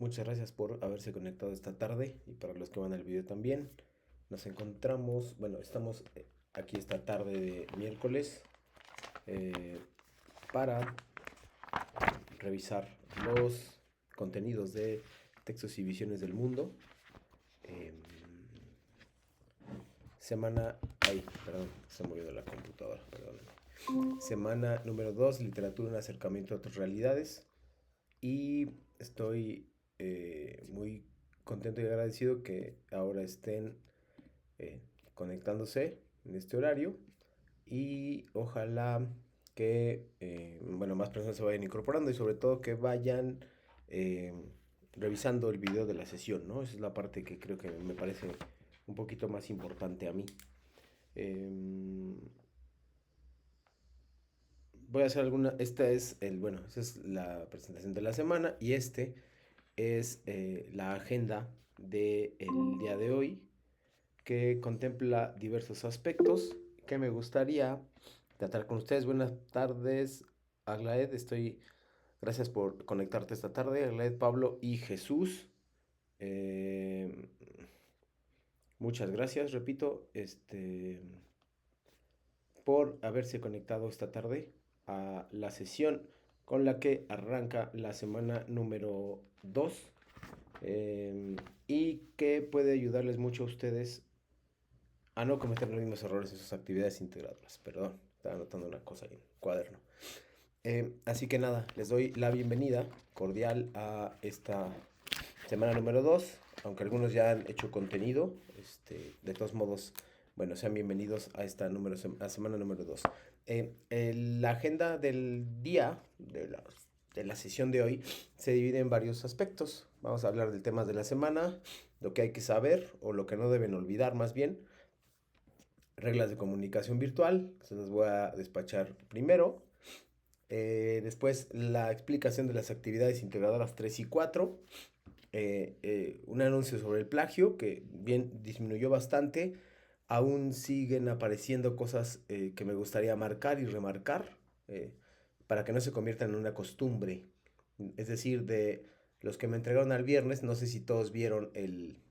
Muchas gracias por haberse conectado esta tarde y para los que van al video también. Nos encontramos, bueno, estamos aquí esta tarde de miércoles eh, para revisar los contenidos de Textos y Visiones del Mundo. Eh, semana, ay, perdón, se movió de la computadora, perdón. Semana número 2, literatura, un acercamiento a otras realidades. Y estoy muy contento y agradecido que ahora estén eh, conectándose en este horario y ojalá que bueno, más personas se vayan incorporando y sobre todo que vayan eh, revisando el video de la sesión, ¿no? Esa es la parte que creo que me parece un poquito más importante a mí. Eh, Voy a hacer alguna, esta es la presentación de la semana y este es la agenda del día de hoy que contempla diversos aspectos que me gustaría tratar con ustedes. Buenas tardes, Aglaed. Gracias por conectarte esta tarde. Aglaed, Pablo y Jesús. Eh, Muchas gracias, repito, por haberse conectado esta tarde a la sesión con la que arranca la semana número 2 y que puede ayudarles mucho a ustedes a no cometer los mismos errores en sus actividades integradoras. Perdón, estaba anotando una cosa en el cuaderno. Así que nada, les doy la bienvenida cordial a esta semana número 2, aunque algunos ya han hecho contenido, de todos modos, bueno, sean bienvenidos a esta a semana número 2. La agenda del día, de la sesión de hoy, se divide en varios aspectos. Vamos a hablar del tema de la semana, lo que hay que saber o lo que no deben olvidar más bien, reglas de comunicación virtual, se las voy a despachar primero. Después la explicación de las actividades integradoras 3 y 4. Un anuncio sobre el plagio que bien disminuyó bastante. Aún siguen apareciendo cosas que me gustaría marcar y remarcar eh, para que no se conviertan en una costumbre. Es decir, de los que me entregaron al viernes, no sé si todos vieron el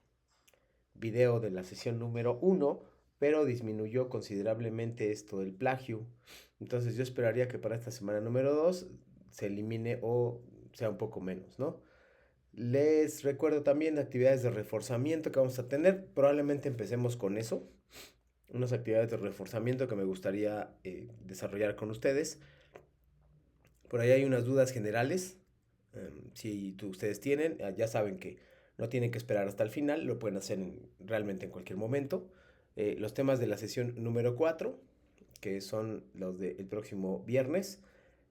video de la sesión número 1, pero disminuyó considerablemente esto del plagio. Entonces yo esperaría que para esta semana número 2 se elimine o sea un poco menos, ¿no? Les recuerdo también actividades de reforzamiento que vamos a tener. Probablemente empecemos con eso. Unas actividades de reforzamiento que me gustaría desarrollar con ustedes. Por ahí hay unas dudas generales. Si ustedes tienen, ya saben que no tienen que esperar hasta el final, lo pueden hacer realmente en cualquier momento. Los temas de la sesión número 4, que son los del próximo viernes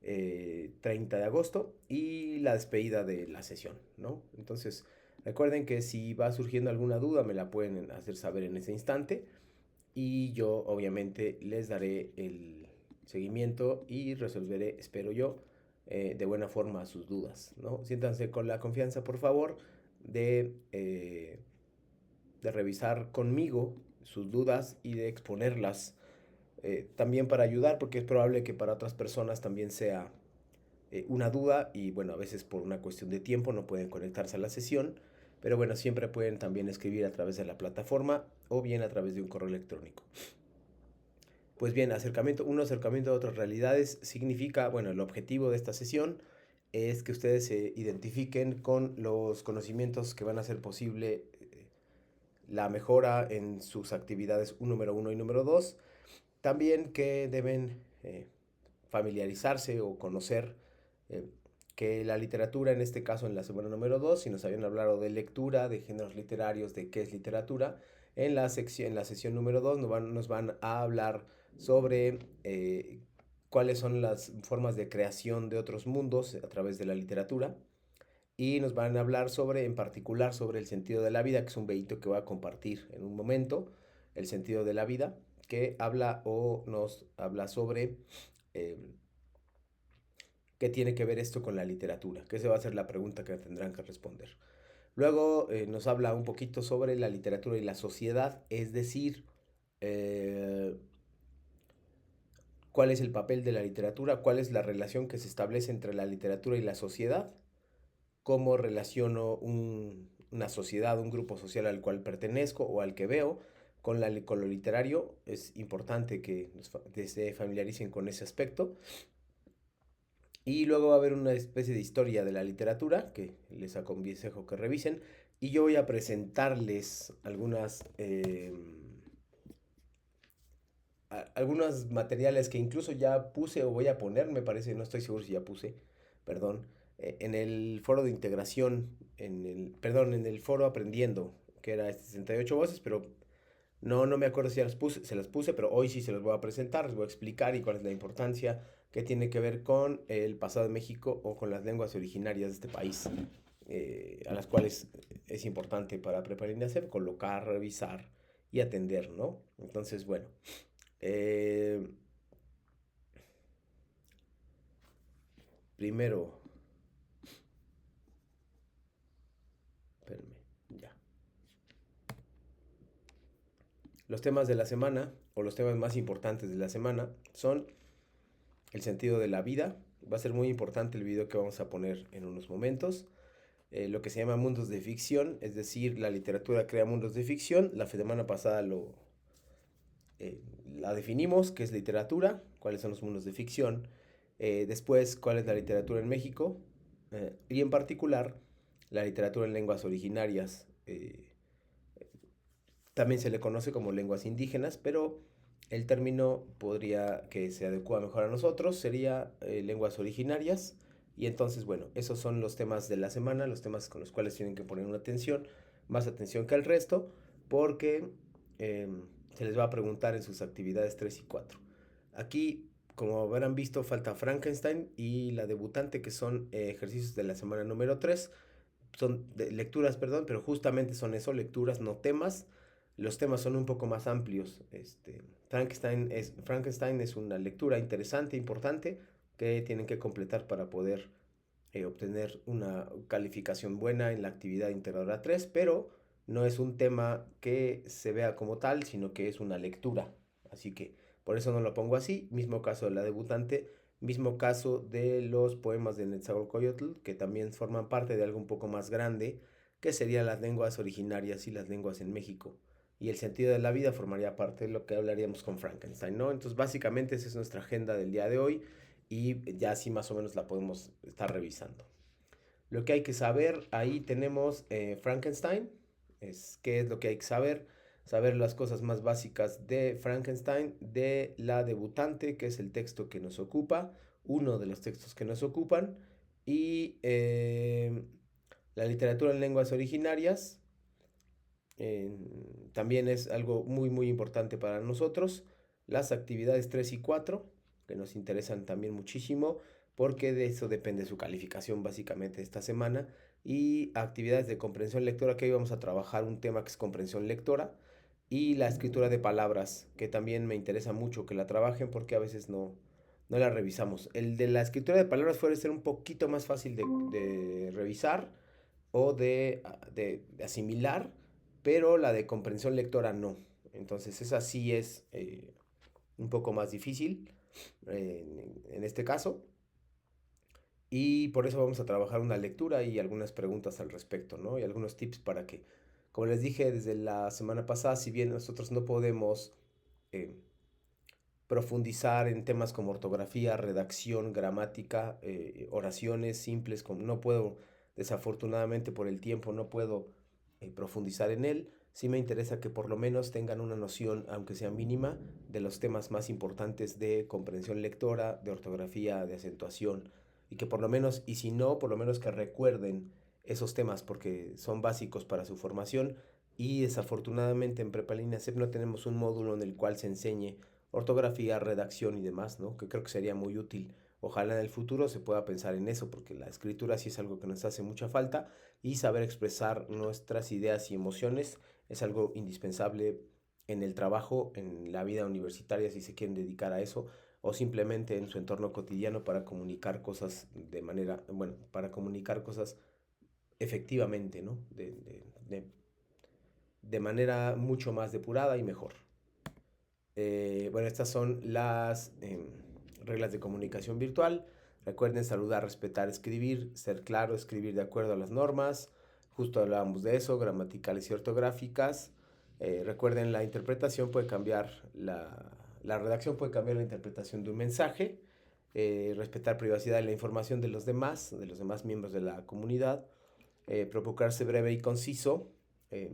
30 de agosto, y la despedida de la sesión, ¿no? Entonces, recuerden que si va surgiendo alguna duda, me la pueden hacer saber en ese instante y yo obviamente les daré el seguimiento y resolveré, espero yo, de buena forma sus dudas, ¿no? Siéntanse con la confianza, por favor, de revisar conmigo sus dudas y de exponerlas también para ayudar, porque es probable que para otras personas también sea una duda y bueno, a veces por una cuestión de tiempo no pueden conectarse a la sesión, pero bueno, siempre pueden también escribir a través de la plataforma o bien a través de un correo electrónico. Pues bien, un acercamiento a otras realidades significa, bueno, el objetivo de esta sesión es que ustedes se identifiquen con los conocimientos que van a hacer posible la mejora en sus actividades número uno y número 2. También que deben familiarizarse o conocer eh, que la literatura, en este caso en la semana número 2 si nos habían hablado de lectura, de géneros literarios, de qué es literatura, en la sesión número 2 nos van a hablar sobre cuáles son las formas de creación de otros mundos a través de la literatura. Y nos van a hablar sobre, en particular, sobre el sentido de la vida, que es un vehículo que voy a compartir en un momento, el sentido de la vida, que habla o nos habla sobre eh, qué tiene que ver esto con la literatura, que esa va a ser la pregunta que tendrán que responder. Luego nos habla un poquito sobre la literatura y la sociedad, es decir, eh, cuál es el papel de la literatura, cuál es la relación que se establece entre la literatura y la sociedad, cómo relaciono una sociedad, un grupo social al cual pertenezco o al que veo con lo literario. Es importante que se familiaricen con ese aspecto. Y luego va a haber una especie de historia de la literatura que les aconsejo que revisen. Y yo voy a presentarles algunos materiales que incluso ya puse o voy a poner, me parece, no estoy seguro si ya puse, perdón, en el foro de integración, en el foro aprendiendo, que era 68 voces, pero no me acuerdo si ya se las puse, pero hoy sí se los voy a presentar, les voy a explicar y cuál es la importancia que tiene que ver con el pasado de México o con las lenguas originarias de este país, a las cuales es importante para preparar y hacer, colocar, revisar y atender, ¿no? Entonces, bueno, eh, primero, espérenme, ya. Los temas de la semana, o los temas más importantes de la semana, son el sentido de la vida. Va a ser muy importante el video que vamos a poner en unos momentos. Lo que se llama mundos de ficción, es decir, la literatura crea mundos de ficción. La semana pasada la definimos, qué es literatura, cuáles son los mundos de ficción. Después, cuál es la literatura en México. Y en particular, la literatura en lenguas originarias. También se le conoce como lenguas indígenas, pero el término que se adecua mejor a nosotros sería lenguas originarias. Y entonces, bueno, esos son los temas de la semana, los temas con los cuales tienen que poner una atención, más atención que al resto, porque eh, se les va a preguntar en sus actividades 3 y 4. Aquí, como habrán visto, falta Frankenstein y la debutante, que son ejercicios de la semana número 3. Son lecturas, perdón, pero justamente son eso, lecturas, no temas. Los temas son un poco más amplios. Frankenstein es una lectura interesante, importante, que tienen que completar para poder obtener una calificación buena en la actividad integradora 3, pero no es un tema que se vea como tal, sino que es una lectura. Así que por eso no lo pongo así. Mismo caso de la debutante, mismo caso de los poemas de Netzahualcóyotl, que también forman parte de algo un poco más grande, que serían las lenguas originarias y las lenguas en México. Y el sentido de la vida formaría parte de lo que hablaríamos con Frankenstein, ¿no? Entonces, básicamente, esa es nuestra agenda del día de hoy y ya así más o menos la podemos estar revisando. Lo que hay que saber, ahí tenemos Frankenstein, qué es lo que hay que saber, saber las cosas más básicas de Frankenstein, de la debutante, que es el texto que nos ocupa, uno de los textos que nos ocupan, y la literatura en lenguas originarias, también es algo muy muy importante para nosotros. Las actividades 3 y 4 que nos interesan también muchísimo, porque de eso depende su calificación básicamente esta semana. Y actividades de comprensión lectora, que hoy vamos a trabajar un tema que es comprensión lectora. Y la escritura de palabras, que también me interesa mucho que la trabajen porque a veces no la revisamos. El de la escritura de palabras puede ser un poquito más fácil de revisar o de asimilar, pero la de comprensión lectora no. Entonces esa sí es un poco más difícil en este caso. Y por eso vamos a trabajar una lectura y algunas preguntas al respecto, ¿no? Y algunos tips para que, como les dije desde la semana pasada, si bien nosotros no podemos eh, profundizar en temas como ortografía, redacción, gramática, oraciones simples, como no puedo, desafortunadamente por el tiempo, no puedo profundizar en él. Sí me interesa que por lo menos tengan una noción, aunque sea mínima, de los temas más importantes de comprensión lectora, de ortografía, de acentuación, y que por lo menos, y si no, por lo menos que recuerden esos temas porque son básicos para su formación. Y desafortunadamente en Prepa Línea CEP no tenemos un módulo en el cual se enseñe ortografía, redacción y demás, ¿no? Que creo que sería muy útil. Ojalá en el futuro se pueda pensar en eso, porque la escritura sí es algo que nos hace mucha falta y saber expresar nuestras ideas y emociones es algo indispensable en el trabajo, en la vida universitaria, si se quieren dedicar a eso, o simplemente en su entorno cotidiano para comunicar cosas bueno, para comunicar cosas efectivamente, ¿no? De manera mucho más depurada y mejor. Bueno, estas son las reglas de comunicación virtual. Recuerden saludar, respetar, escribir, ser claro, escribir de acuerdo a las normas. Justo hablábamos de eso, gramaticales y ortográficas. Recuerden, la interpretación puede cambiar, la redacción puede cambiar la interpretación de un mensaje. Respetar privacidad y la información de los demás miembros de la comunidad. Procurarse breve y conciso. Eh,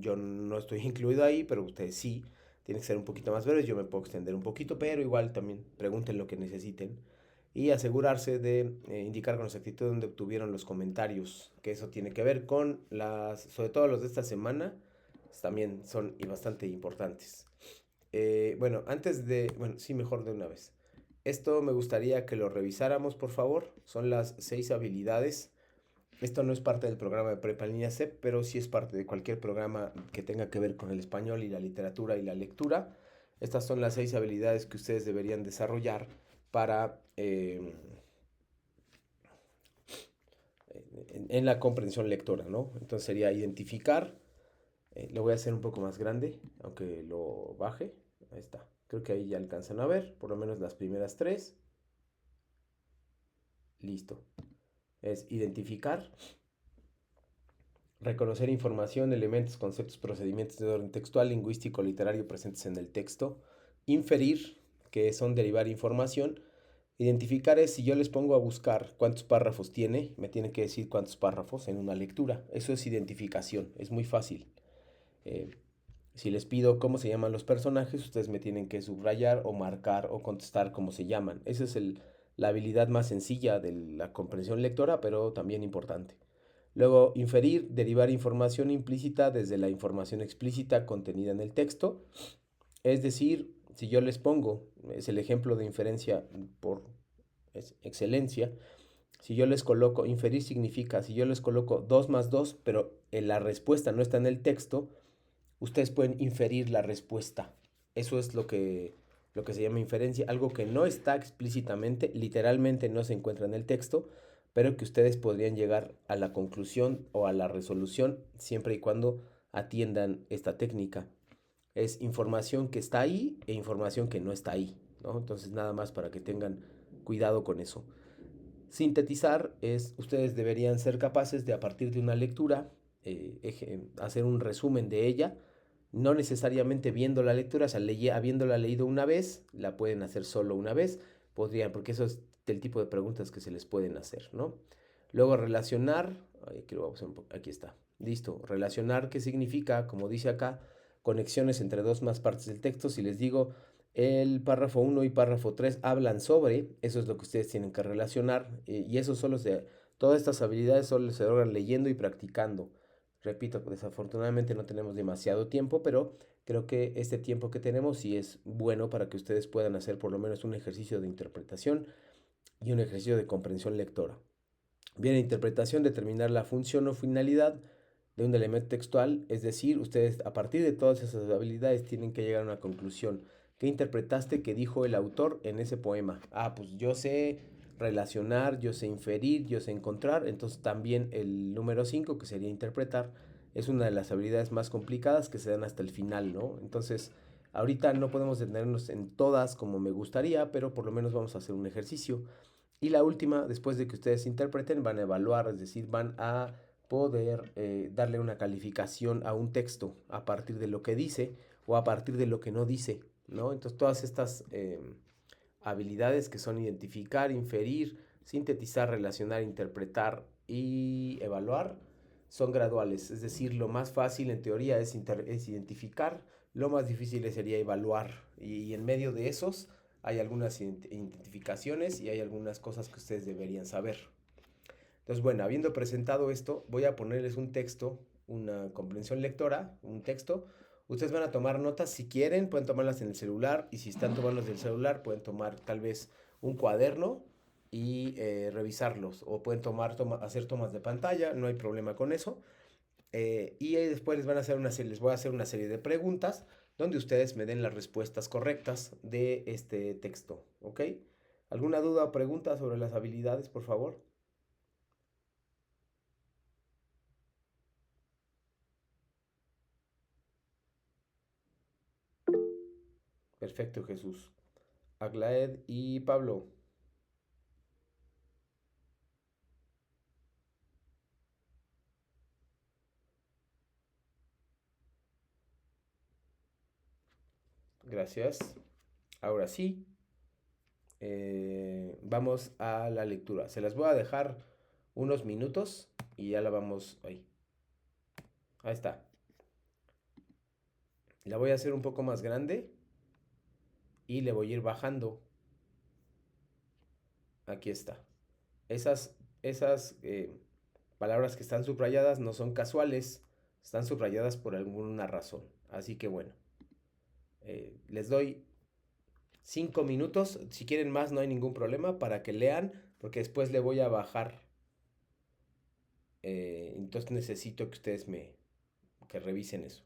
yo no estoy incluido ahí, pero ustedes sí. Tienen que ser un poquito más breves. Yo me puedo extender un poquito, pero igual también pregunten lo que necesiten. Y asegurarse de indicar con exactitud dónde obtuvieron los comentarios, que eso tiene que ver con sobre todo los de esta semana, también son bastante importantes. Bueno, sí, mejor de una vez. Esto me gustaría que lo revisáramos, por favor. Son las 6 habilidades. Esto no es parte del programa de Prepa en línea CEP, pero sí es parte de cualquier programa que tenga que ver con el español y la literatura y la lectura. Estas son las 6 habilidades que ustedes deberían desarrollar para en la comprensión lectora, ¿no? Entonces sería identificar, lo voy a hacer un poco más grande, aunque lo baje. Ahí está. Creo que ahí ya alcanzan a ver, por lo menos las primeras tres. Listo. Es identificar, reconocer información, elementos, conceptos, procedimientos de orden textual, lingüístico, literario presentes en el texto. Inferir, que son derivar información. Identificar es si yo les pongo a buscar cuántos párrafos tiene, me tienen que decir cuántos párrafos en una lectura. Eso es identificación, es muy fácil. Eh, si les pido cómo se llaman los personajes, ustedes me tienen que subrayar o marcar o contestar cómo se llaman. Esa es la habilidad más sencilla de la comprensión lectora, pero también importante. Luego, inferir, derivar información implícita desde la información explícita contenida en el texto. Es decir, si yo les pongo, es el ejemplo de inferencia por excelencia, si yo les coloco, inferir significa, si yo les coloco 2 más 2, pero la respuesta no está en el texto, ustedes pueden inferir la respuesta. Eso es lo que se llama inferencia, algo que no está explícitamente, literalmente no se encuentra en el texto, pero que ustedes podrían llegar a la conclusión o a la resolución siempre y cuando atiendan esta técnica. Es información que está ahí e información que no está ahí, ¿no? Entonces nada más para que tengan cuidado con eso. Sintetizar es, ustedes deberían ser capaces de a partir de una lectura hacer un resumen de ella, no necesariamente viendo la lectura, o sea, habiéndola leído una vez, la pueden hacer solo una vez, podrían, porque eso es del tipo de preguntas que se les pueden hacer, ¿no? Luego relacionar, aquí, aquí está, listo, relacionar, ¿qué significa? Como dice acá, conexiones entre dos más partes del texto. Si les digo, el párrafo 1 y párrafo 3 hablan sobre, eso es lo que ustedes tienen que relacionar, y eso todas estas habilidades solo se logran leyendo y practicando. Repito, desafortunadamente no tenemos demasiado tiempo, pero creo que este tiempo que tenemos sí es bueno para que ustedes puedan hacer por lo menos un ejercicio de interpretación y un ejercicio de comprensión lectora. Bien, interpretación, determinar la función o finalidad de un elemento textual, es decir, ustedes a partir de todas esas habilidades tienen que llegar a una conclusión. ¿Qué interpretaste que dijo el autor en ese poema? Ah, pues yo sé relacionar, yo sé inferir, yo sé encontrar, entonces también el número 5, que sería interpretar, es una de las habilidades más complicadas que se dan hasta el final, ¿no? Entonces, ahorita no podemos detenernos en todas como me gustaría, pero por lo menos vamos a hacer un ejercicio. Y la última, después de que ustedes interpreten, van a evaluar, es decir, van a poder darle una calificación a un texto a partir de lo que dice o a partir de lo que no dice, ¿no? Entonces, todas estas habilidades que son identificar, inferir, sintetizar, relacionar, interpretar y evaluar son graduales. Es decir, lo más fácil en teoría es identificar, lo más difícil sería evaluar. Y en medio de esos hay algunas identificaciones y hay algunas cosas que ustedes deberían saber. Entonces, bueno, habiendo presentado esto, voy a ponerles un texto, una comprensión lectora, un texto. Ustedes van a tomar notas si quieren, pueden tomarlas en el celular y si están tomando del celular, pueden tomar tal vez un cuaderno y revisarlos o pueden hacer tomas de pantalla, no hay problema con eso. Y después les voy a hacer una serie de preguntas donde ustedes me den las respuestas correctas de este texto, ¿ok? ¿Alguna duda o pregunta sobre las habilidades, por favor? Perfecto, Jesús. Aglaed y Pablo. Gracias. Ahora sí, vamos a la lectura. Se las voy a dejar unos minutos y ya la vamos. Ahí está. La voy a hacer un poco más grande y le voy a ir bajando. Aquí está. Esas palabras que están subrayadas no son casuales, están subrayadas por alguna razón. Así que bueno, les doy 5 minutos. Si quieren más, no hay ningún problema para que lean, porque después le voy a bajar. Entonces necesito que ustedes que revisen eso.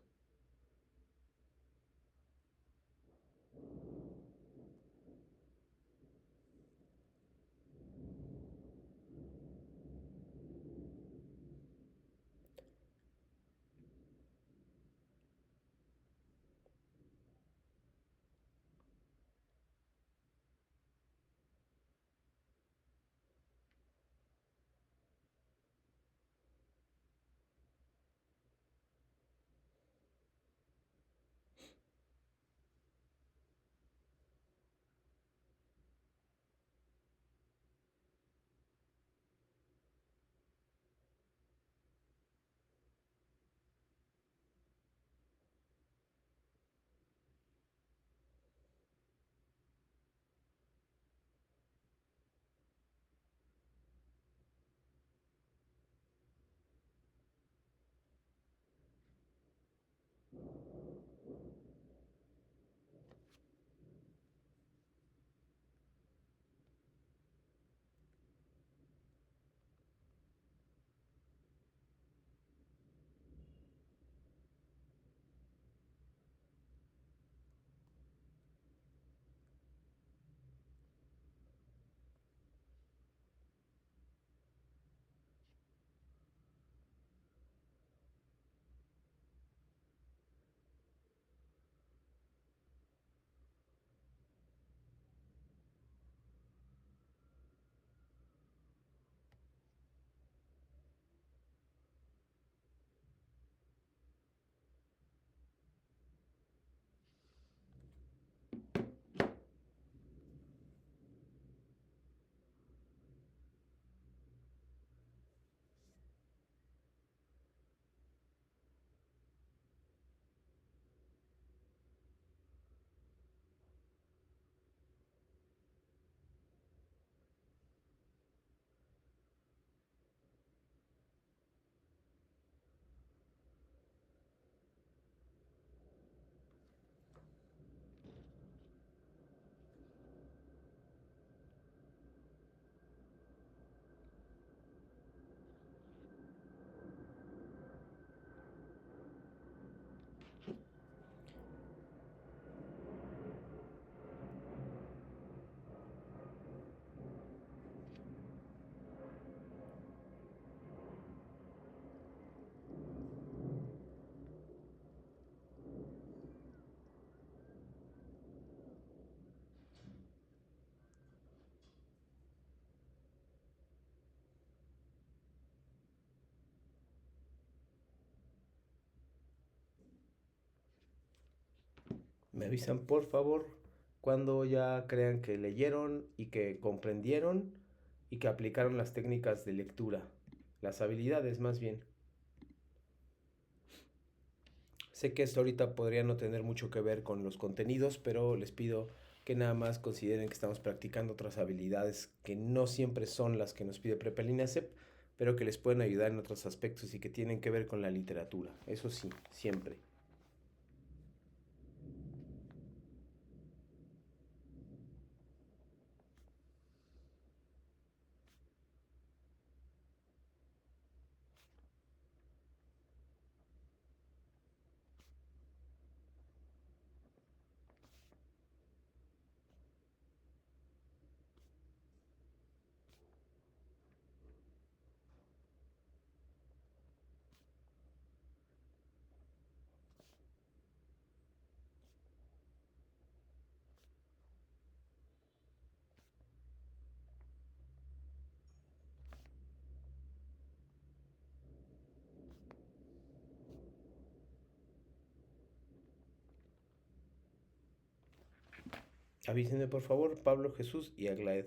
Me avisan por favor cuando ya crean que leyeron y que comprendieron y que aplicaron las técnicas de lectura, las habilidades más bien. Sé que esto ahorita podría no tener mucho que ver con los contenidos, pero les pido que nada más consideren que estamos practicando otras habilidades que no siempre son las que nos pide Prepelinacept, pero que les pueden ayudar en otros aspectos y que tienen que ver con la literatura. Eso sí, siempre. Avísenme por favor, Pablo, Jesús y Aglaed.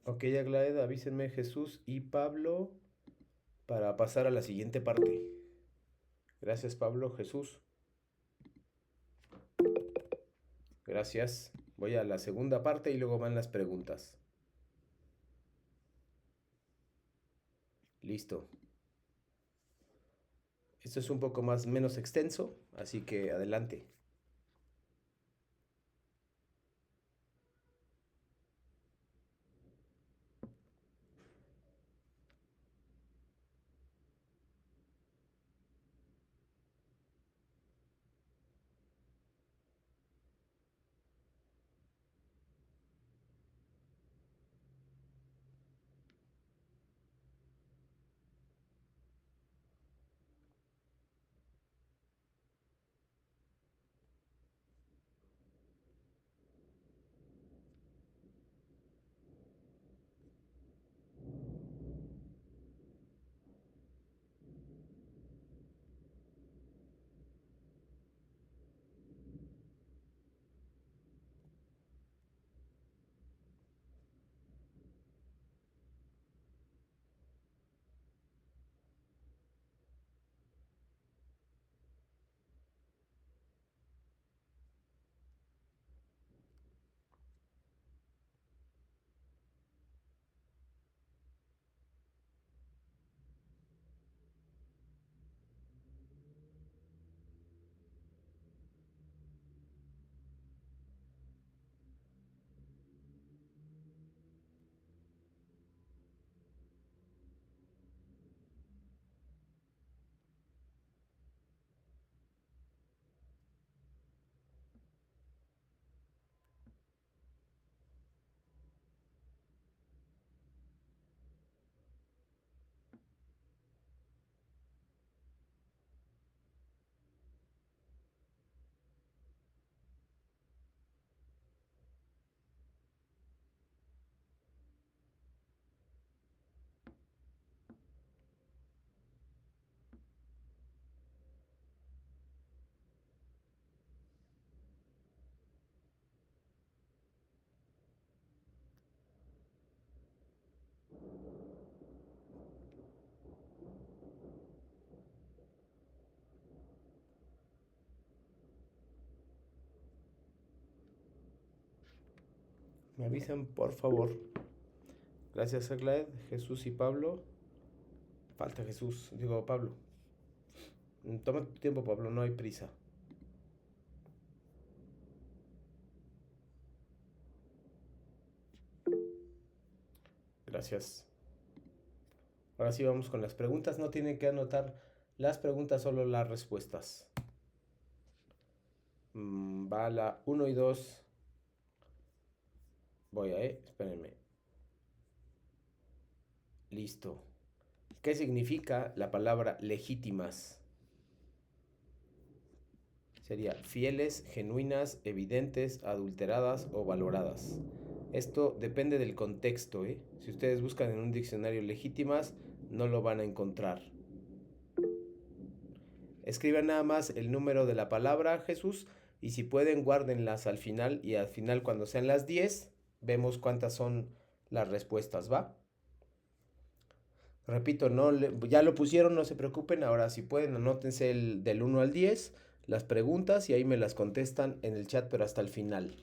Ok, Aglaed, avísenme Jesús y Pablo para pasar a la siguiente parte. Gracias, Pablo, Jesús. Gracias. Voy a la segunda parte y luego van las preguntas. Listo. Esto es un poco menos extenso, así que adelante. Me avisan, por favor. Gracias, Aglaed, Jesús y Pablo. Falta Jesús, digo Pablo. Toma tu tiempo, Pablo, no hay prisa. Gracias. Ahora sí vamos con las preguntas. No tienen que anotar las preguntas, solo las respuestas. Va la 1 y 2. Voy a, espérenme. Listo. ¿Qué significa la palabra legítimas? Sería fieles, genuinas, evidentes, adulteradas o valoradas. Esto depende del contexto, ¿eh? Si ustedes buscan en un diccionario legítimas, no lo van a encontrar. Escriban nada más el número de la palabra, Jesús, y si pueden, guárdenlas al final, y al final, cuando sean las 10, vemos cuántas son las respuestas, ¿va? Repito, no ya lo pusieron, no se preocupen. Ahora, si pueden, anótense del 1 al 10 las preguntas y ahí me las contestan en el chat, pero hasta el final.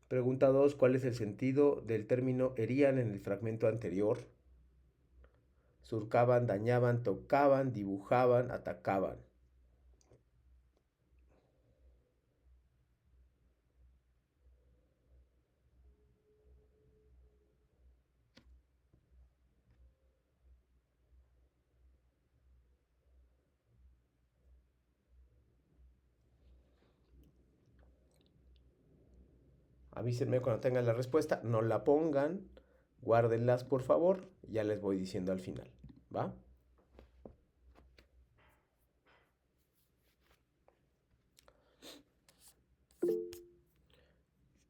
Pregunta 2. ¿Cuál es el sentido del término herían en el fragmento anterior? Surcaban, dañaban, tocaban, dibujaban, atacaban. Avísenme cuando tengan la respuesta, no la pongan, guárdenlas por favor, ya les voy diciendo al final, ¿va?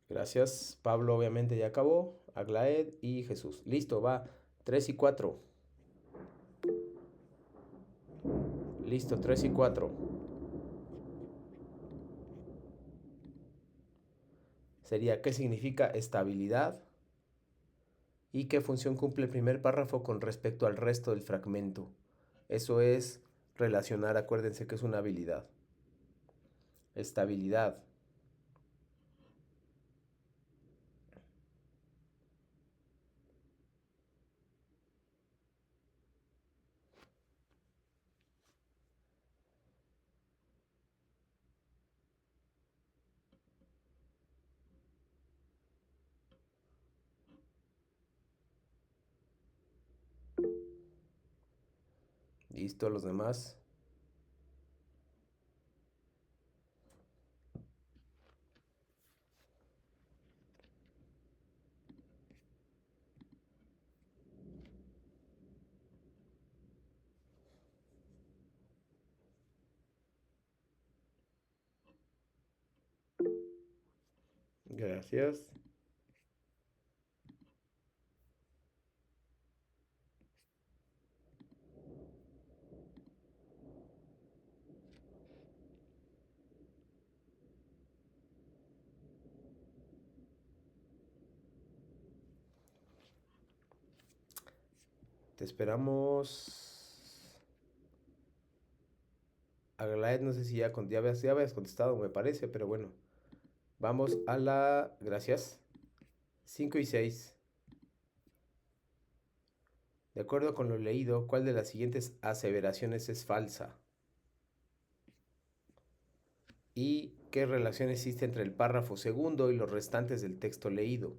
Gracias. Pablo obviamente ya acabó. Aglaed y Jesús. Listo, va. 3 y 4. Listo, 3 y 4. Sería ¿qué significa estabilidad? ¿Y qué función cumple el primer párrafo con respecto al resto del fragmento? Eso es relacionar, acuérdense que es una habilidad. Estabilidad. Listo, los demás. Gracias. Te esperamos. Aglaed, no sé si ya habías contestado, me parece, pero bueno. Vamos a la... Gracias. 5 y 6. De acuerdo con lo leído, ¿cuál de las siguientes aseveraciones es falsa? ¿Y qué relación existe entre el párrafo segundo y los restantes del texto leído?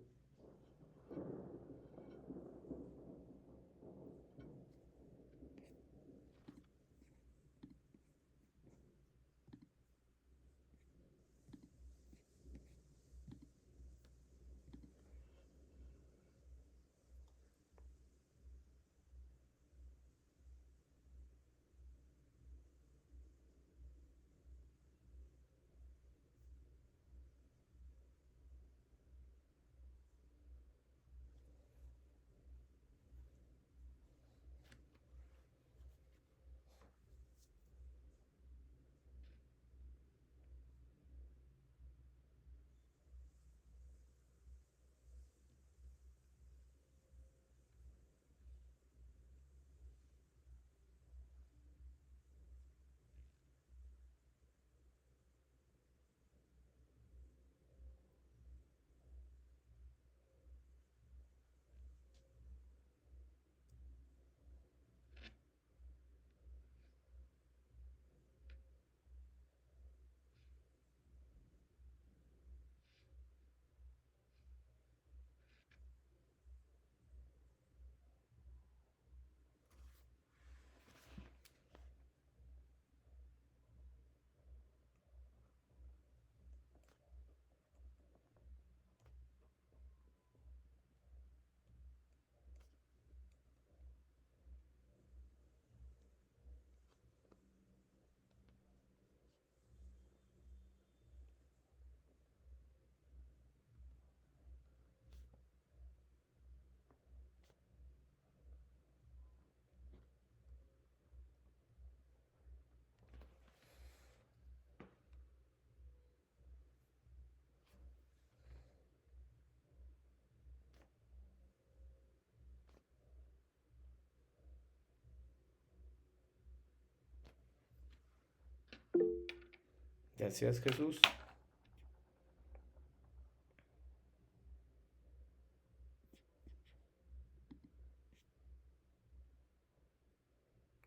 Gracias, Jesús.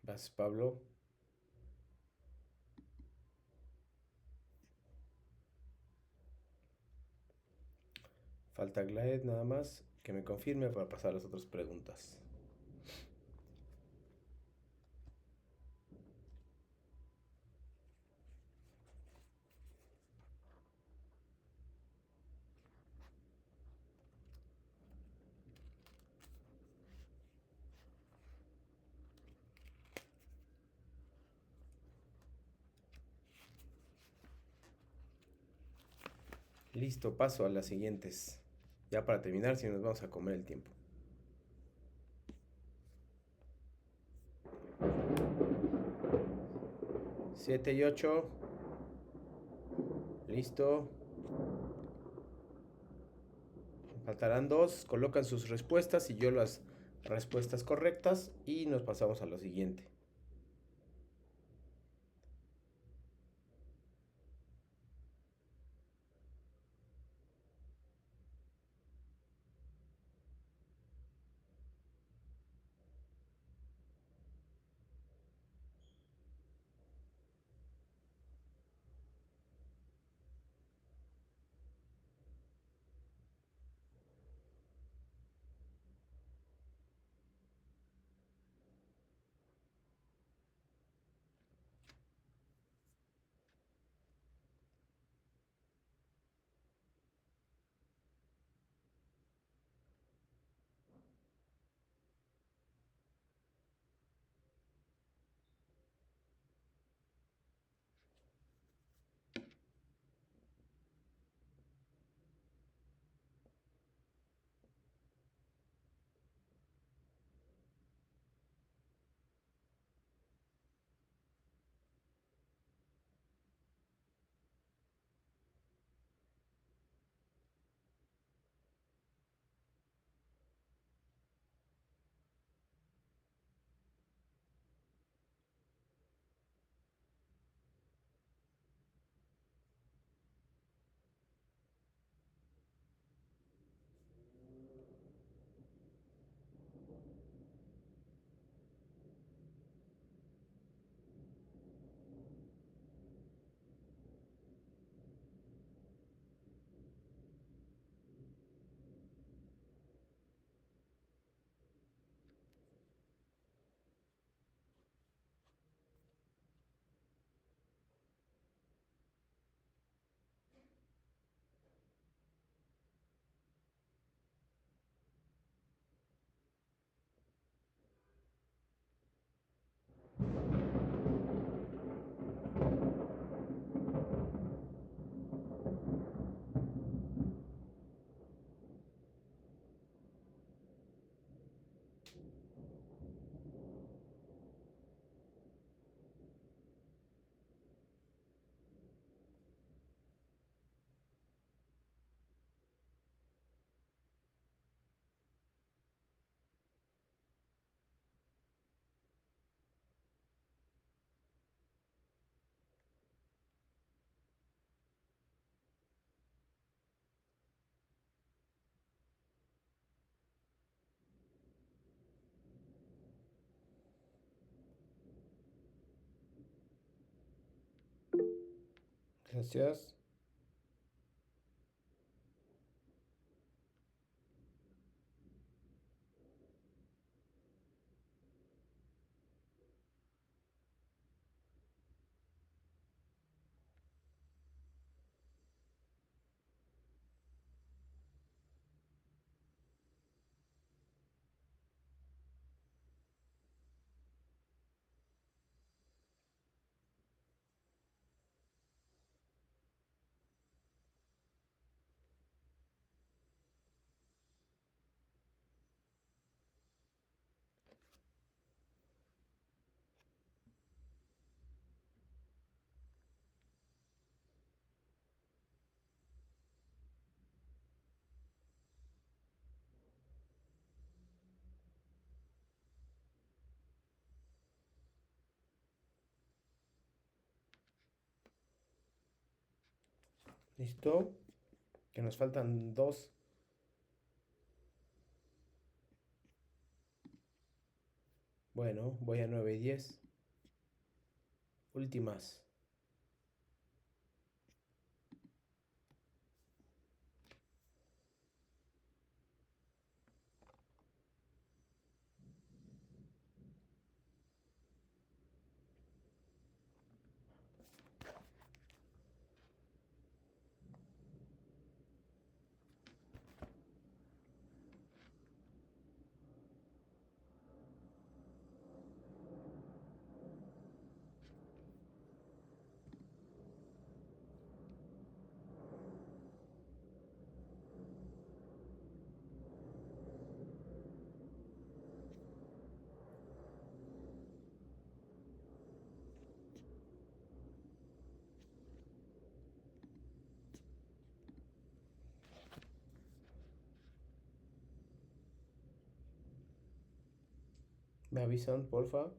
Vas, Pablo. Falta Glad nada más que me confirme para pasar a las otras preguntas. Listo, paso a las siguientes. Ya para terminar, si nos vamos a comer el tiempo. 7 y 8. Listo. Faltarán dos. Colocan sus respuestas y yo las respuestas correctas. Y nos pasamos a lo siguiente. Gracias. Listo. Que nos faltan dos. Bueno, voy a 9 y 10. Últimas. Me avisan, porfa.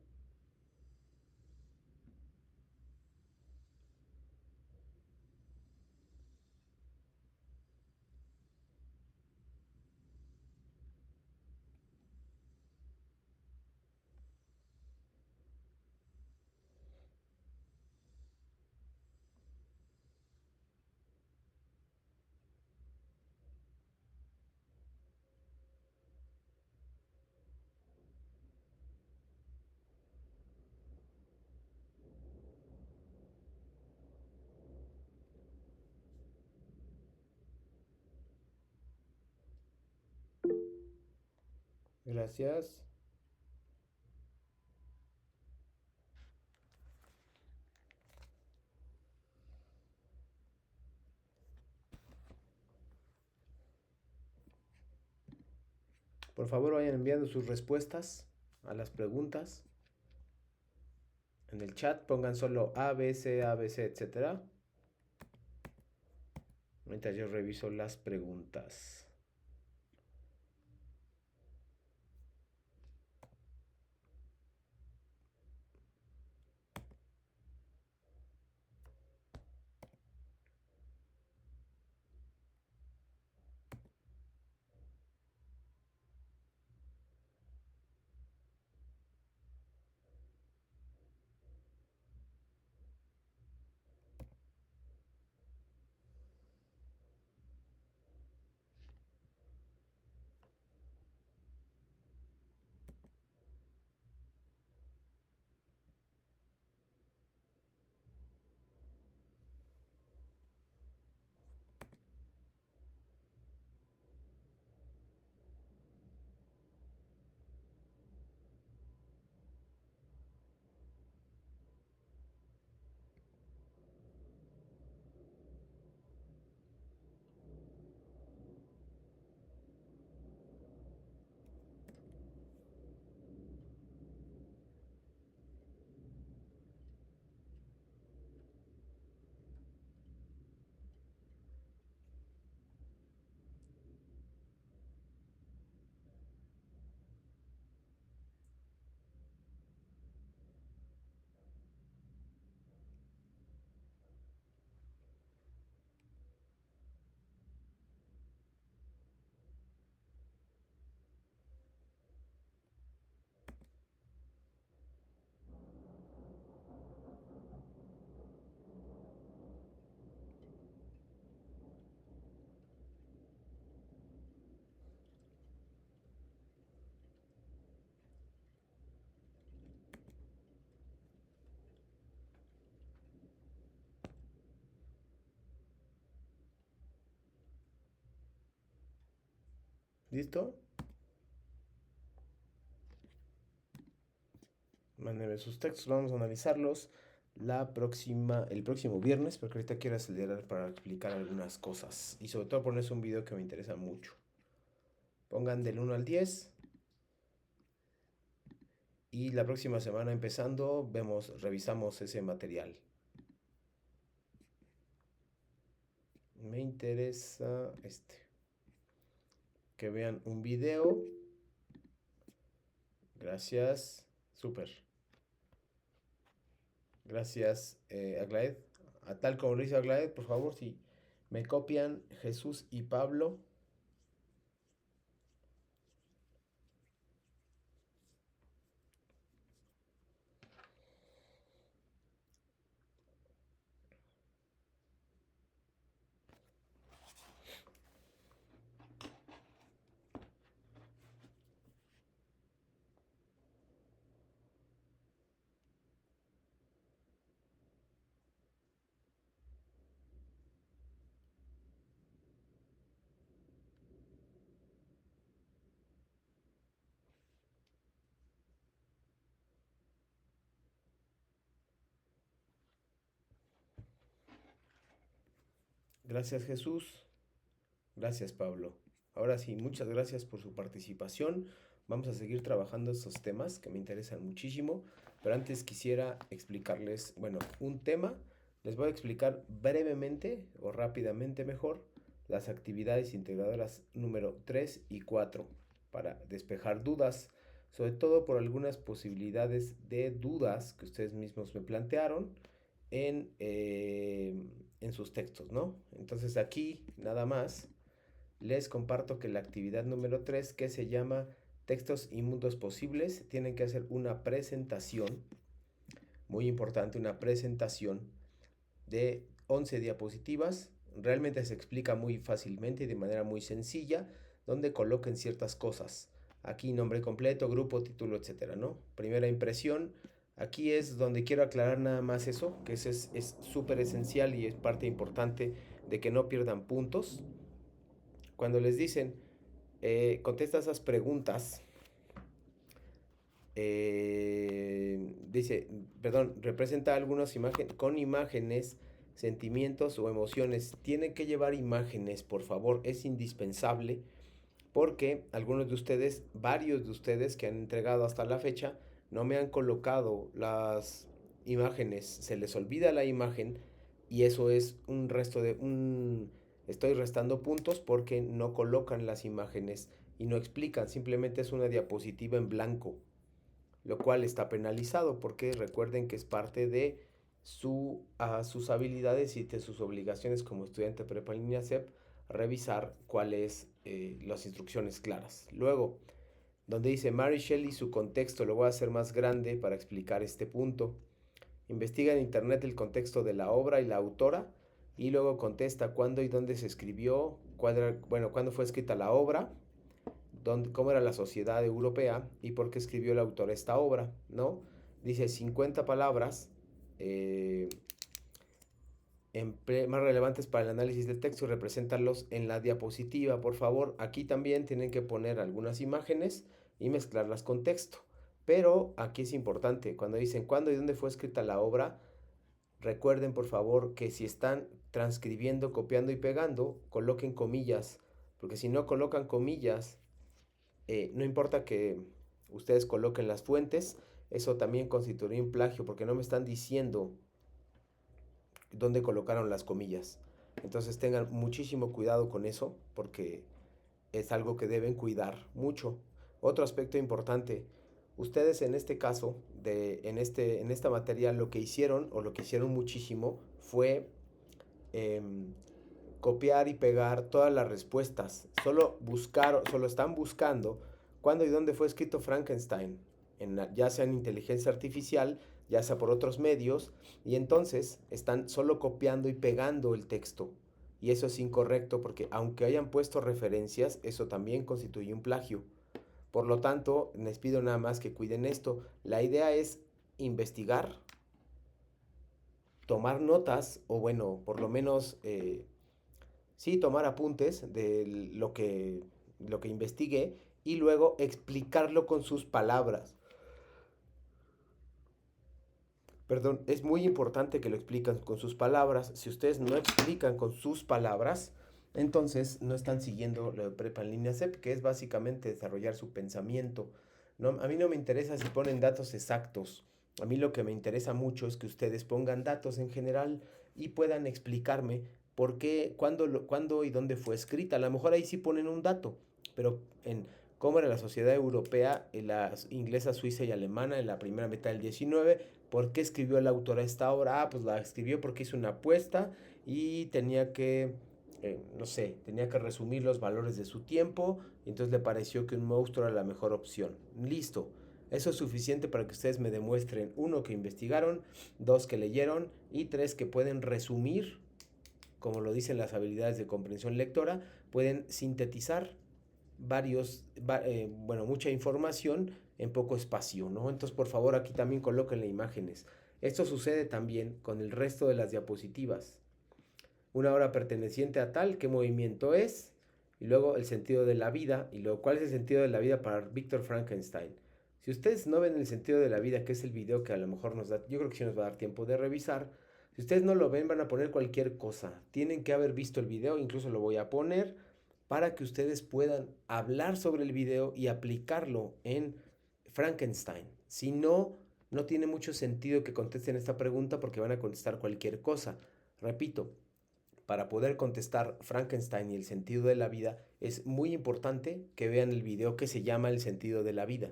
Gracias. Por favor, vayan enviando sus respuestas a las preguntas. En el chat pongan solo A, B, C, etcétera. Mientras yo reviso las preguntas. ¿Listo? Mándenme sus textos, vamos a analizarlos el próximo viernes, porque ahorita quiero acelerar para explicar algunas cosas. Y sobre todo ponerse un video que me interesa mucho. Pongan del 1 al 10. Y la próxima semana empezando, revisamos ese material. Me interesa que vean un video. Gracias. Súper. Gracias, Aglaed. A tal como lo hizo Aglaed, por favor, si me copian Jesús y Pablo. Gracias, Jesús. Gracias, Pablo. Ahora sí, muchas gracias por su participación. Vamos a seguir trabajando estos temas que me interesan muchísimo, pero antes quisiera explicarles, bueno, un tema. Les voy a explicar brevemente o rápidamente mejor las actividades integradoras número 3 y 4 para despejar dudas. sobre todo por algunas posibilidades de dudas que ustedes mismos me plantearon en sus textos, ¿no? Entonces aquí nada más les comparto que la actividad número 3, que se llama Textos y Mundos Posibles, tienen que hacer una presentación, muy importante, una presentación de 11 diapositivas. Realmente se explica muy fácilmente y de manera muy sencilla, donde coloquen ciertas cosas. Aquí nombre completo, grupo, título, etcétera, ¿no? Primera impresión. Aquí es donde quiero aclarar nada más eso, que eso es súper esencial y es parte importante de que no pierdan puntos. Cuando les dicen, contesta esas preguntas, dice, perdón, representa algunas imágenes con imágenes, sentimientos o emociones. Tienen que llevar imágenes, por favor, es indispensable porque algunos de ustedes, varios de ustedes que han entregado hasta la fecha, no me han colocado las imágenes, se les olvida la imagen y eso es un resto de un... Estoy restando puntos porque no colocan las imágenes y no explican, simplemente es una diapositiva en blanco, lo cual está penalizado porque recuerden que es parte de sus habilidades y de sus obligaciones como estudiante prepa en línea CEP, revisar cuáles las instrucciones claras. Luego, donde dice Mary Shelley, su contexto, lo voy a hacer más grande para explicar este punto. Investiga en internet el contexto de la obra y la autora y luego contesta cuándo y dónde se escribió, cuándo fue escrita la obra, cómo era la sociedad europea y por qué escribió el autor esta obra, ¿no? Dice 50 palabras eh, más relevantes para el análisis del texto y representarlos en la diapositiva. Por favor, aquí también tienen que poner algunas imágenes y mezclarlas con texto. Pero aquí es importante, cuando dicen cuándo y dónde fue escrita la obra, recuerden por favor que si están transcribiendo, copiando y pegando, coloquen comillas, porque si no colocan comillas, no importa que ustedes coloquen las fuentes, eso también constituiría un plagio, porque no me están diciendo dónde colocaron las comillas. Entonces tengan muchísimo cuidado con eso, porque es algo que deben cuidar mucho. Otro aspecto importante, ustedes en este caso, en esta materia, lo que hicieron, o lo que hicieron muchísimo, fue copiar y pegar todas las respuestas. Solo están buscando cuándo y dónde fue escrito Frankenstein, ya sea en inteligencia artificial, ya sea por otros medios, y entonces están solo copiando y pegando el texto. Y eso es incorrecto porque aunque hayan puesto referencias, eso también constituye un plagio. Por lo tanto, les pido nada más que cuiden esto. La idea es investigar, tomar notas, o bueno, por lo menos sí tomar apuntes de lo que investigué y luego explicarlo con sus palabras. Perdón, es muy importante que lo explican con sus palabras. Si ustedes no explican con sus palabras, entonces no están siguiendo lo de Prepa en línea CEP, que es básicamente desarrollar su pensamiento. No, a mí no me interesa si ponen datos exactos. A mí lo que me interesa mucho es que ustedes pongan datos en general y puedan explicarme por qué, cuándo y dónde fue escrita. A lo mejor ahí sí ponen un dato, pero en cómo era la sociedad europea, en la inglesa, suiza y alemana en la primera mitad del 19. ¿Por qué escribió el autor esta obra? Ah, pues la escribió porque hizo una apuesta y tenía que, no sé, tenía que resumir los valores de su tiempo y entonces le pareció que un monstruo era la mejor opción. Listo. Eso es suficiente para que ustedes me demuestren, uno, que investigaron, dos, que leyeron y tres, que pueden resumir, como lo dicen las habilidades de comprensión lectora, pueden sintetizar mucha información en poco espacio, ¿no? Entonces, por favor, aquí también coloquen imágenes. Esto sucede también con el resto de las diapositivas. Una hora perteneciente a tal, qué movimiento es, y luego el sentido de la vida, y luego cuál es el sentido de la vida para Víctor Frankenstein. Si ustedes no ven el sentido de la vida, que es el video que a lo mejor nos da, yo creo que sí nos va a dar tiempo de revisar. Si ustedes no lo ven, van a poner cualquier cosa. Tienen que haber visto el video, incluso lo voy a poner para que ustedes puedan hablar sobre el video y aplicarlo en Frankenstein. Si no, no tiene mucho sentido que contesten esta pregunta porque van a contestar cualquier cosa. Repito, para poder contestar Frankenstein y el sentido de la vida, es muy importante que vean el video que se llama El sentido de la vida.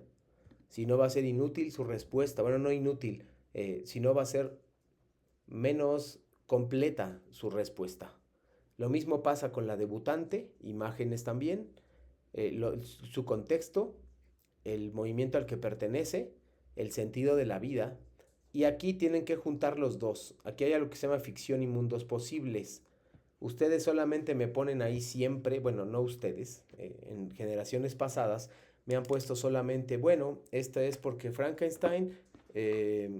Si no va a ser inútil su respuesta, bueno, no inútil, si no va a ser menos completa su respuesta. Lo mismo pasa con la debutante, imágenes también, su contexto, el movimiento al que pertenece, el sentido de la vida. Y aquí tienen que juntar los dos. Aquí hay algo que se llama ficción y mundos posibles. Ustedes solamente me ponen ahí siempre, bueno, no ustedes, en generaciones pasadas me han puesto solamente, bueno, esto es porque Frankenstein eh,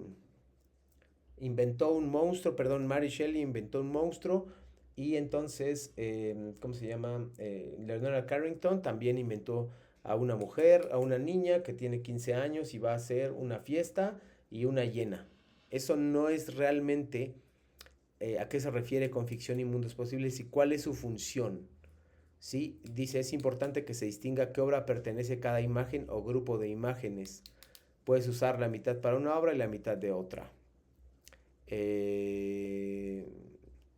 inventó un monstruo, perdón, Mary Shelley inventó un monstruo y entonces, ¿cómo se llama? Leonora Carrington también inventó a una mujer, a una niña que tiene 15 años y va a hacer una fiesta y una hiena. Eso no es realmente a qué se refiere con ficción y mundos posibles y cuál es su función. ¿Sí? Dice, es importante que se distinga qué obra pertenece cada imagen o grupo de imágenes. Puedes usar la mitad para una obra y la mitad de otra. Eh,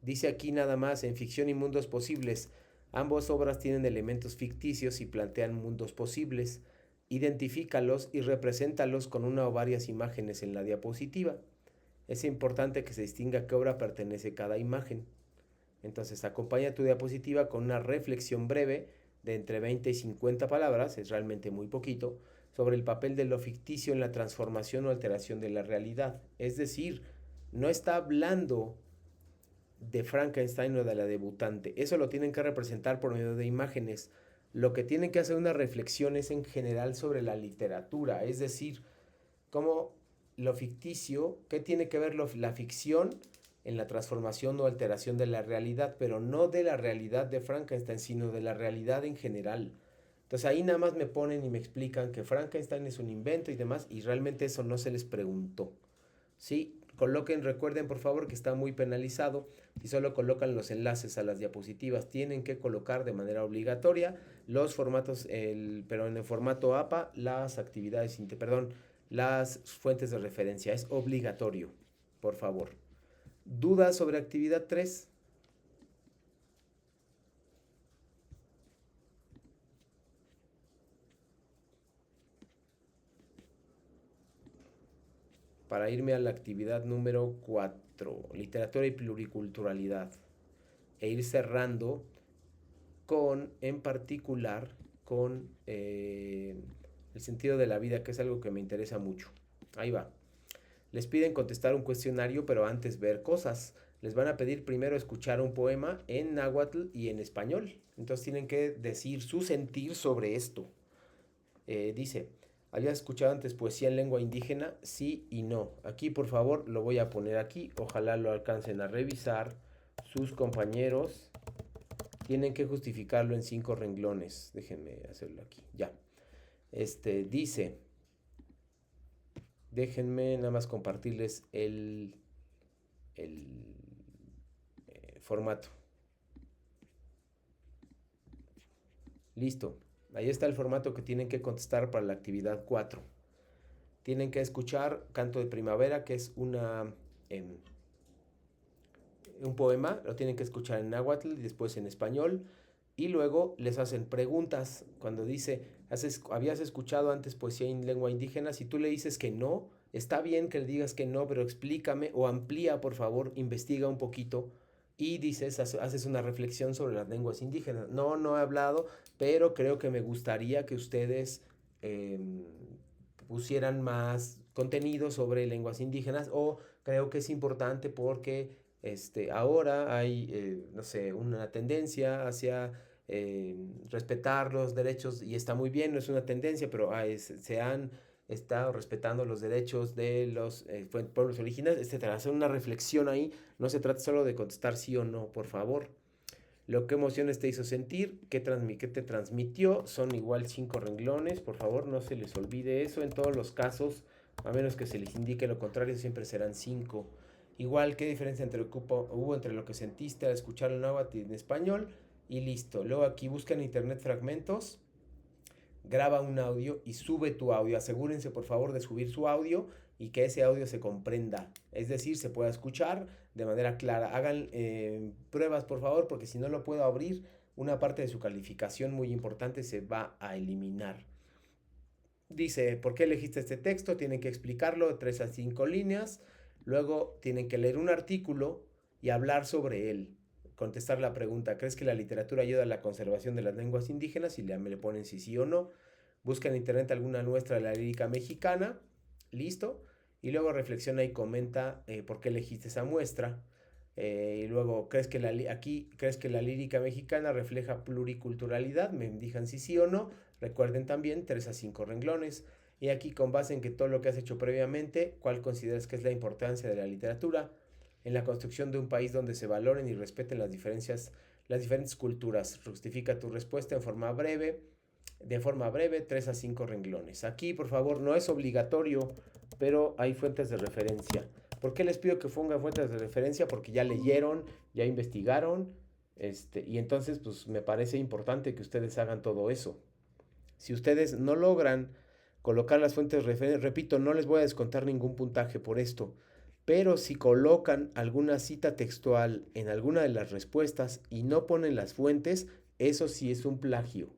Dice aquí nada más, en ficción y mundos posibles, ambas obras tienen elementos ficticios y plantean mundos posibles. Identifícalos y represéntalos con una o varias imágenes en la diapositiva. Es importante que se distinga qué obra pertenece cada imagen. Entonces, acompaña tu diapositiva con una reflexión breve de entre 20 y 50 palabras, es realmente muy poquito, sobre el papel de lo ficticio en la transformación o alteración de la realidad. Es decir, no está hablando de Frankenstein o de la debutante. Eso lo tienen que representar por medio de imágenes. Lo que tienen que hacer una reflexión es en general sobre la literatura, es decir, cómo lo ficticio, qué tiene que ver la ficción en la transformación o alteración de la realidad, pero no de la realidad de Frankenstein, sino de la realidad en general. Entonces ahí nada más me ponen y me explican que Frankenstein es un invento y demás, y realmente eso no se les preguntó. Sí, coloquen, recuerden por favor que está muy penalizado si solo colocan los enlaces a las diapositivas. Tienen que colocar de manera obligatoria los formatos, pero en el formato APA, las actividades, perdón, las fuentes de referencia. Es obligatorio, por favor. ¿Dudas sobre actividad 3? Para irme a la actividad número 4, literatura y pluriculturalidad. E ir cerrando con, en particular, con el sentido de la vida, que es algo que me interesa mucho. Ahí va. Les piden contestar un cuestionario, pero antes ver cosas. Les van a pedir primero escuchar un poema en náhuatl y en español. Entonces tienen que decir su sentir sobre esto. Dice, ¿habías escuchado antes poesía en lengua indígena? Sí y no. Aquí, por favor, lo voy a poner aquí. Ojalá lo alcancen a revisar sus compañeros. Tienen que justificarlo en 5 renglones. Déjenme hacerlo aquí. Ya. Dice, déjenme nada más compartirles el formato. Listo. Ahí está el formato que tienen que contestar para la actividad 4. Tienen que escuchar Canto de Primavera, que es un poema. Lo tienen que escuchar en náhuatl y después en español. Y luego les hacen preguntas. Cuando dice, ¿habías escuchado antes poesía en lengua indígena? Si tú le dices que no, está bien que le digas que no, pero explícame o amplía, por favor, investiga un poquito. Y dices, haces una reflexión sobre las lenguas indígenas. No, no he hablado, pero creo que me gustaría que ustedes pusieran más contenido sobre lenguas indígenas, o creo que es importante porque ahora hay, no sé, una tendencia hacia respetar los derechos, y está muy bien, no es una tendencia, pero se han estado respetando los derechos de los pueblos originarios, etcétera. Hacer una reflexión ahí, no se trata solo de contestar sí o no, por favor. Lo que emociones te hizo sentir, qué te transmitió, son igual 5 renglones, por favor no se les olvide eso. En todos los casos, a menos que se les indique lo contrario, siempre serán 5. Igual, qué diferencia hubo entre lo que sentiste al escuchar el náhuatl en español, y listo. Luego aquí busca en internet fragmentos, graba un audio y sube tu audio. Asegúrense por favor de subir su audio y que ese audio se comprenda, es decir, se pueda escuchar de manera clara. Hagan pruebas por favor, porque si no lo puedo abrir, una parte de su calificación muy importante se va a eliminar. Dice, ¿por qué elegiste este texto? Tienen que explicarlo de 3 a 5 líneas. Luego tienen que leer un artículo y hablar sobre él. Contestar la pregunta, ¿crees que la literatura ayuda a la conservación de las lenguas indígenas? Y me le ponen si sí o no. Busca en internet alguna muestra de la lírica mexicana. Listo. Y luego reflexiona y comenta por qué elegiste esa muestra. Y luego, ¿crees que la lírica mexicana refleja pluriculturalidad? Me digan si sí o no. Recuerden también 3 a 5 renglones. Y aquí, con base en que todo lo que has hecho previamente, ¿cuál consideras que es la importancia de la literatura en la construcción de un país donde se valoren y respeten las diferentes culturas? Justifica tu respuesta de forma breve, 3 a 5 renglones. Aquí, por favor, no es obligatorio, pero hay fuentes de referencia. ¿Por qué les pido que pongan fuentes de referencia? Porque ya leyeron, ya investigaron, y entonces pues me parece importante que ustedes hagan todo eso. Si ustedes no logran colocar las fuentes de referencia, repito, no les voy a descontar ningún puntaje por esto, pero si colocan alguna cita textual en alguna de las respuestas y no ponen las fuentes, eso sí es un plagio.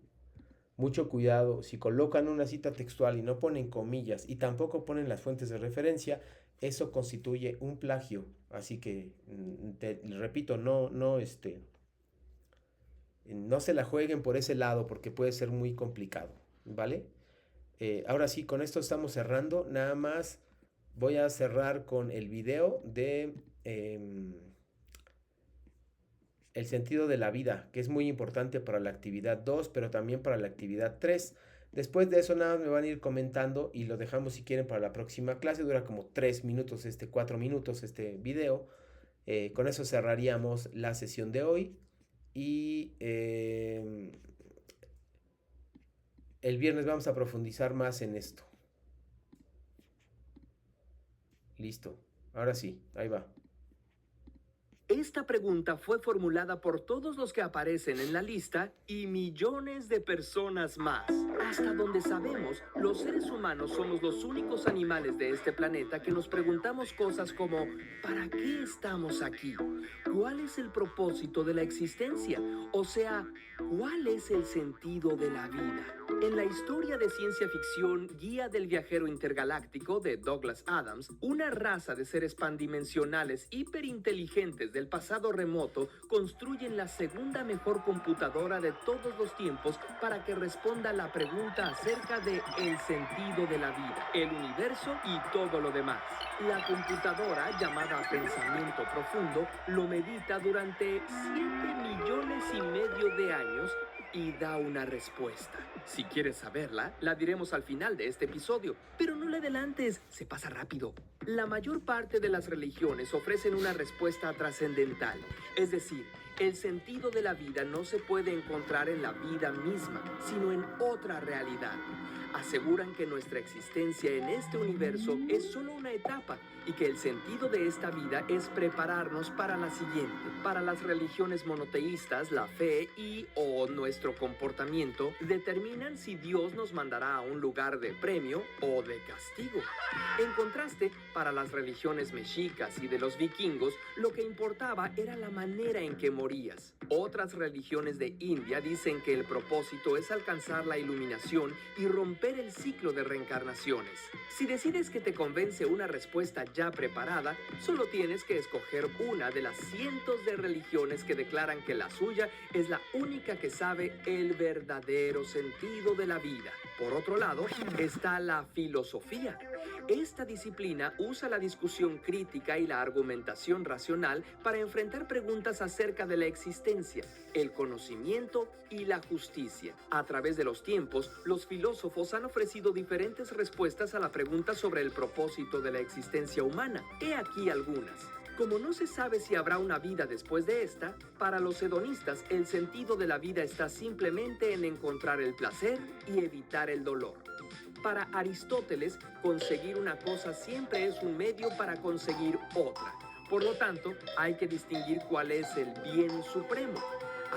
Mucho cuidado, si colocan una cita textual y no ponen comillas y tampoco ponen las fuentes de referencia, eso constituye un plagio. Así que, repito, no se la jueguen por ese lado porque puede ser muy complicado, ¿vale? Ahora sí, con esto estamos cerrando. Nada más voy a cerrar con el video de el sentido de la vida, que es muy importante para la actividad 2, pero también para la actividad 3. Después de eso nada me van a ir comentando y lo dejamos si quieren para la próxima clase. Dura como 3 minutos, 4 minutos este video. Con eso cerraríamos la sesión de hoy. Y el viernes vamos a profundizar más en esto. Listo. Ahora sí, ahí va. Esta pregunta fue formulada por todos los que aparecen en la lista y millones de personas más. Hasta donde sabemos, los seres humanos somos los únicos animales de este planeta que nos preguntamos cosas como ¿para qué estamos aquí? ¿Cuál es el propósito de la existencia? O sea, ¿cuál es el sentido de la vida? En la historia de ciencia ficción Guía del Viajero Intergaláctico de Douglas Adams, una raza de seres pandimensionales hiperinteligentes del pasado remoto construyen la segunda mejor computadora de todos los tiempos para que responda a la pregunta acerca de el sentido de la vida, el universo y todo lo demás. La computadora, llamada Pensamiento Profundo, lo medita durante 7,5 millones de años y da una respuesta. Si quieres saberla, la diremos al final de este episodio, pero no le adelantes, se pasa rápido. La mayor parte de las religiones ofrecen una respuesta trascendental, es decir, el sentido de la vida no se puede encontrar en la vida misma, sino en otra realidad. Aseguran que nuestra existencia en este universo es solo una etapa y que el sentido de esta vida es prepararnos para la siguiente. Para las religiones monoteístas, la fe o nuestro comportamiento determinan si Dios nos mandará a un lugar de premio o de castigo. En contraste, para las religiones mexicas y de los vikingos, lo que importaba era la manera en que morías. Otras religiones de India dicen que el propósito es alcanzar la iluminación y romper el ciclo de reencarnaciones. Si decides que te convence una respuesta ya preparada, solo tienes que escoger una de las cientos de religiones que declaran que la suya es la única que sabe el verdadero sentido de la vida. Por otro lado, está la filosofía. Esta disciplina usa la discusión crítica y la argumentación racional para enfrentar preguntas acerca de la existencia, el conocimiento y la justicia. A través de los tiempos, los filósofos han ofrecido diferentes respuestas a la pregunta sobre el propósito de la existencia humana. He aquí algunas. Como no se sabe si habrá una vida después de esta, para los hedonistas el sentido de la vida está simplemente en encontrar el placer y evitar el dolor. Para Aristóteles, conseguir una cosa siempre es un medio para conseguir otra. Por lo tanto, hay que distinguir cuál es el bien supremo.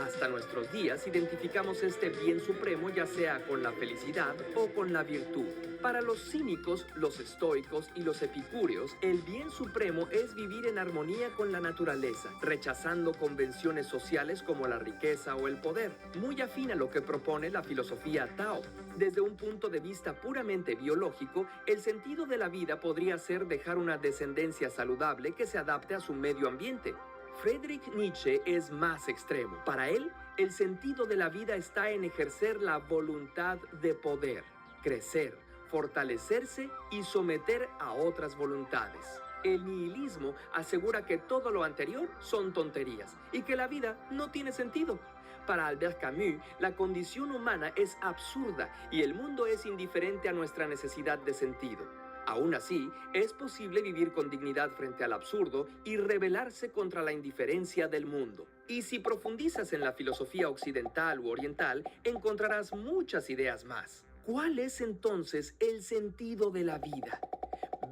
Hasta nuestros días identificamos este bien supremo ya sea con la felicidad o con la virtud. Para los cínicos, los estoicos y los epicúreos, el bien supremo es vivir en armonía con la naturaleza, rechazando convenciones sociales como la riqueza o el poder, muy afín a lo que propone la filosofía Tao. Desde un punto de vista puramente biológico, el sentido de la vida podría ser dejar una descendencia saludable que se adapte a su medio ambiente. Friedrich Nietzsche es más extremo. Para él, el sentido de la vida está en ejercer la voluntad de poder, crecer, fortalecerse y someter a otras voluntades. El nihilismo asegura que todo lo anterior son tonterías y que la vida no tiene sentido. Para Albert Camus, la condición humana es absurda y el mundo es indiferente a nuestra necesidad de sentido. Aún así, es posible vivir con dignidad frente al absurdo y rebelarse contra la indiferencia del mundo. Y si profundizas en la filosofía occidental u oriental, encontrarás muchas ideas más. ¿Cuál es entonces el sentido de la vida?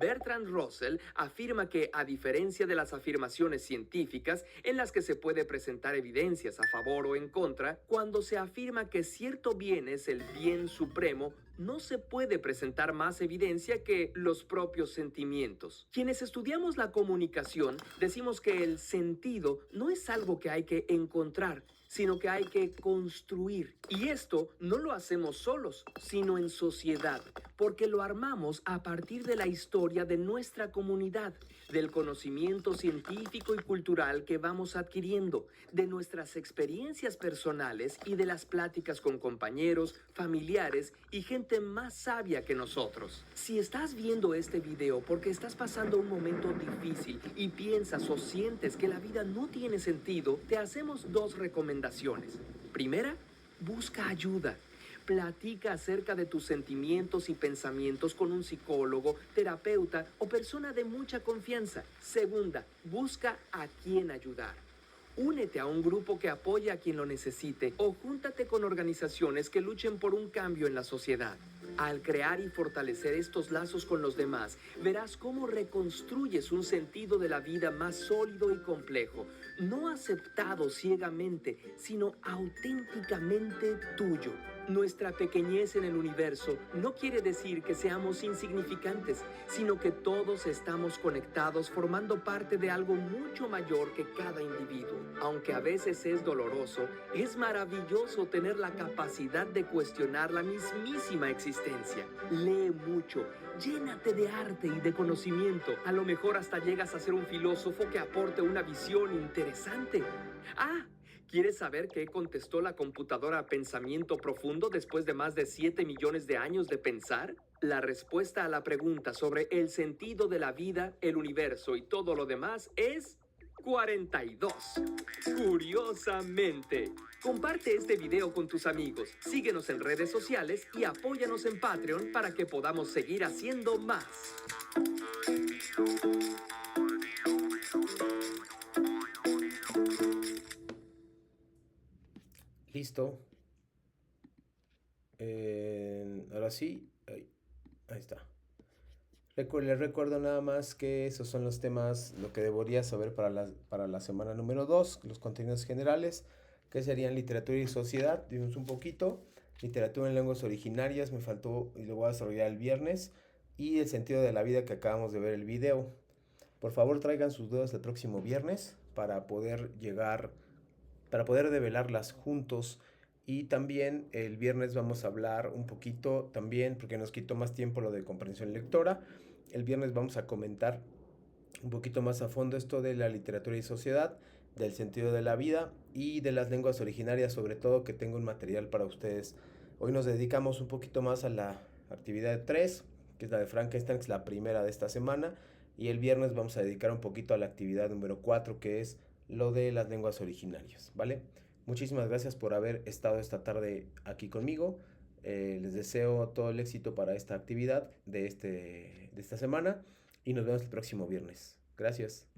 Bertrand Russell afirma que, a diferencia de las afirmaciones científicas en las que se puede presentar evidencias a favor o en contra, cuando se afirma que cierto bien es el bien supremo, no se puede presentar más evidencia que los propios sentimientos. Quienes estudiamos la comunicación decimos que el sentido no es algo que hay que encontrar, sino que hay que construir. Y esto no lo hacemos solos, sino en sociedad, porque lo armamos a partir de la historia de nuestra comunidad, del conocimiento científico y cultural que vamos adquiriendo, de nuestras experiencias personales y de las pláticas con compañeros, familiares y gente más sabia que nosotros. Si estás viendo este video porque estás pasando un momento difícil y piensas o sientes que la vida no tiene sentido, te hacemos dos recomendaciones. Primera, busca ayuda. Platica acerca de tus sentimientos y pensamientos con un psicólogo, terapeuta o persona de mucha confianza. Segunda, busca a quién ayudar. Únete a un grupo que apoye a quien lo necesite o júntate con organizaciones que luchen por un cambio en la sociedad. Al crear y fortalecer estos lazos con los demás, verás cómo reconstruyes un sentido de la vida más sólido y complejo, no aceptado ciegamente, sino auténticamente tuyo. Nuestra pequeñez en el universo no quiere decir que seamos insignificantes, sino que todos estamos conectados formando parte de algo mucho mayor que cada individuo. Aunque a veces es doloroso, es maravilloso tener la capacidad de cuestionar la mismísima existencia. Lee mucho, llénate de arte y de conocimiento. A lo mejor hasta llegas a ser un filósofo que aporte una visión interesante. ¿Quieres saber qué contestó la computadora a pensamiento profundo después de más de 7 millones de años de pensar? La respuesta a la pregunta sobre el sentido de la vida, el universo y todo lo demás es 42. Curiosamente. Comparte este video con tus amigos, síguenos en redes sociales y apóyanos en Patreon para que podamos seguir haciendo más. Listo. Ahora sí. Ahí está. Les recuerdo nada más que esos son los temas, lo que deberías saber para la semana número 2, los contenidos generales, que serían literatura y sociedad, vimos un poquito, literatura en lenguas originarias, me faltó y lo voy a desarrollar el viernes, y el sentido de la vida que acabamos de ver el video. Por favor traigan sus dudas el próximo viernes para poder develarlas juntos. Y también el viernes vamos a hablar un poquito también, porque nos quitó más tiempo lo de comprensión lectora. El viernes vamos a comentar un poquito más a fondo esto de la literatura y sociedad, del sentido de la vida y de las lenguas originarias, sobre todo, que tengo un material para ustedes. Hoy nos dedicamos un poquito más a la actividad 3, que es la de Frankenstein, que es la primera de esta semana. Y el viernes vamos a dedicar un poquito a la actividad número 4, que es lo de las lenguas originarias, ¿vale? Muchísimas gracias por haber estado esta tarde aquí conmigo. Les deseo todo el éxito para esta actividad de esta semana y nos vemos el próximo viernes. Gracias.